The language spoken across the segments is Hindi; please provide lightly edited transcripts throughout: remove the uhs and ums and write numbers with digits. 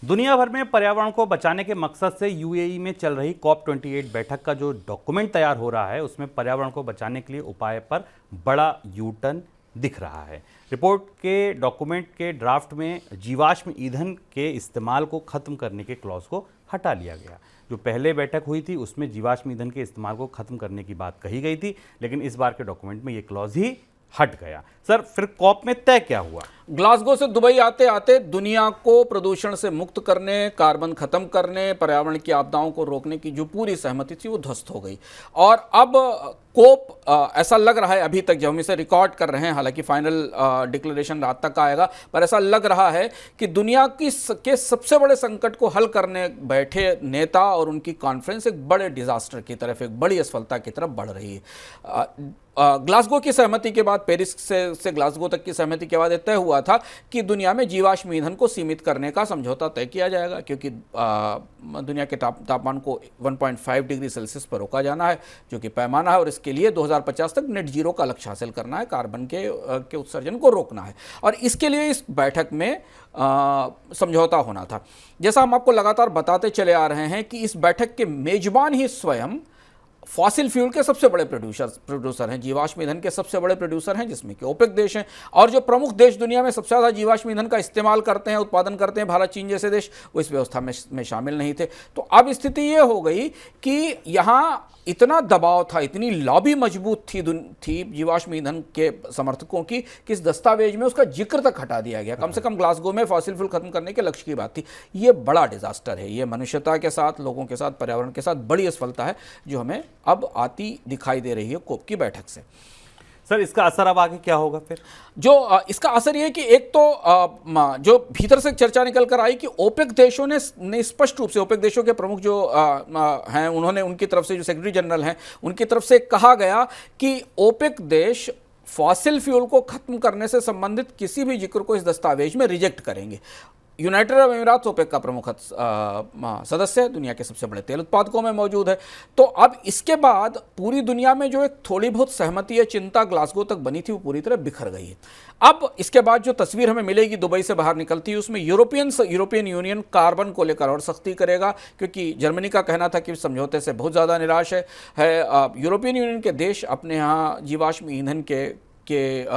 दुनिया भर में पर्यावरण को बचाने के मकसद से यूएई में चल रही COP28 बैठक का जो डॉक्यूमेंट तैयार हो रहा है उसमें पर्यावरण को बचाने के लिए उपाय पर बड़ा यू टर्न दिख रहा है। रिपोर्ट के डॉक्यूमेंट के ड्राफ्ट में जीवाश्म ईंधन के इस्तेमाल को खत्म करने के क्लॉज को हटा लिया गया। जो पहले बैठक हुई थी उसमें जीवाश्म ईंधन के इस्तेमाल को खत्म करने की बात कही गई थी, लेकिन इस बार के डॉक्यूमेंट में ये क्लॉज ही हट गया। सर, फिर कॉप में तय क्या हुआ? ग्लासगो से दुबई आते आते दुनिया को प्रदूषण से मुक्त करने, कार्बन खत्म करने, पर्यावरण की आपदाओं को रोकने की जो पूरी सहमति थी वो ध्वस्त हो गई। और अब कोप ऐसा लग रहा है, अभी तक जब हम इसे रिकॉर्ड कर रहे हैं, हालांकि फाइनल डिक्लेरेशन रात तक आएगा, पर ऐसा लग रहा है कि दुनिया के सबसे बड़े संकट को हल करने बैठे नेता और उनकी कॉन्फ्रेंस एक बड़े डिजास्टर की तरफ, एक बड़ी असफलता की तरफ बढ़ रही है। ग्लासगो की सहमति के बाद, पेरिस से ग्लासगो तक की सहमति के बाद तय हुआ था कि दुनिया में जीवाश्म ईंधन को सीमित करने का समझौता तय किया जाएगा, क्योंकि दुनिया के तापमान को 1.5 डिग्री सेल्सियस पर रोका जाना है, जो कि पैमाना है, और इसके लिए 2050 तक नेट जीरो का लक्ष्य हासिल करना है, कार्बन के उत्सर्जन को रोकना है। और इसके लिए इस बैठक में समझौता होना था। जैसा हम आपको लगातार बताते चले आ रहे हैं कि इस बैठक के मेजबान ही स्वयं फॉसिल फ्यूल के सबसे बड़े प्रोड्यूसर हैं, जीवाश्म ईंधन के सबसे बड़े प्रोड्यूसर हैं, जिसमें कि ओपेक देश हैं। और जो प्रमुख देश दुनिया में सबसे ज़्यादा जीवाश्म ईंधन का इस्तेमाल करते हैं, उत्पादन करते हैं, भारत, चीन जैसे देश, वो इस व्यवस्था में शामिल नहीं थे। तो अब स्थिति ये हो गई कि यहाँ इतना दबाव था, इतनी लॉबी मजबूत थी जीवाश्म ईंधन के समर्थकों की, कि इस दस्तावेज में उसका जिक्र तक हटा दिया गया। कम से कम ग्लासगो में फॉसिल फ्यूल खत्म करने के लक्ष्य की बात थी। ये बड़ा डिजास्टर है, ये मनुष्यता के साथ, लोगों के साथ, पर्यावरण के साथ बड़ी असफलता है, जो हमें अब आती दिखाई दे रही है कोप की बैठक से। सर, इसका असर अब आगे क्या होगा फिर? जो इसका असर ये है कि एक तो जो भीतर से चर्चा निकल कर आई कि ओपेक देशों ने स्पष्ट रूप से, ओपेक देशों के प्रमुख जो हैं, उन्होंने, उनकी तरफ से, जो सेक्रेटरी जनरल हैं, उनकी तरफ से कहा गया कि ओपेक देश फॉसिल फ्यूल को खत्म करने से संबंधित किसी भी जिक्र को इस दस्तावेज में रिजेक्ट करेंगे। यूनाइटेड अरब अमीरात ओपेक का प्रमुख सदस्य है, दुनिया के सबसे बड़े तेल उत्पादकों में मौजूद है। तो अब इसके बाद पूरी दुनिया में जो एक थोड़ी बहुत सहमति या चिंता ग्लासगो तक बनी थी, वो पूरी तरह बिखर गई है। अब इसके बाद जो तस्वीर हमें मिलेगी दुबई से बाहर निकलती है, उसमें यूरोपियन यूनियन कार्बन को लेकर और सख्ती करेगा, क्योंकि जर्मनी का कहना था कि समझौते से बहुत ज़्यादा निराश है। यूरोपियन यूनियन के देश अपने यहाँ जीवाश्म ईंधन के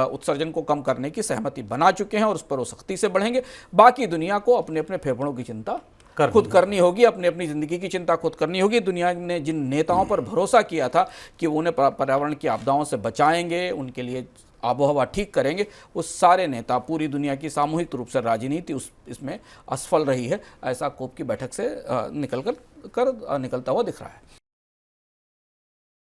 उत्सर्जन को कम करने की सहमति बना चुके हैं और उस पर वो सख्ती से बढ़ेंगे। बाकी दुनिया को अपने अपने फेफड़ों की चिंता खुद करनी होगी, अपनी अपनी ज़िंदगी की चिंता खुद करनी होगी। दुनिया ने जिन नेताओं पर भरोसा किया था कि वो उन्हें पर्यावरण की आपदाओं से बचाएंगे, उनके लिए आबो हवा ठीक करेंगे, वो सारे नेता, पूरी दुनिया की सामूहिक रूप से राजनीति इसमें असफल रही है। ऐसा कोप की बैठक से निकलता हुआ दिख रहा है।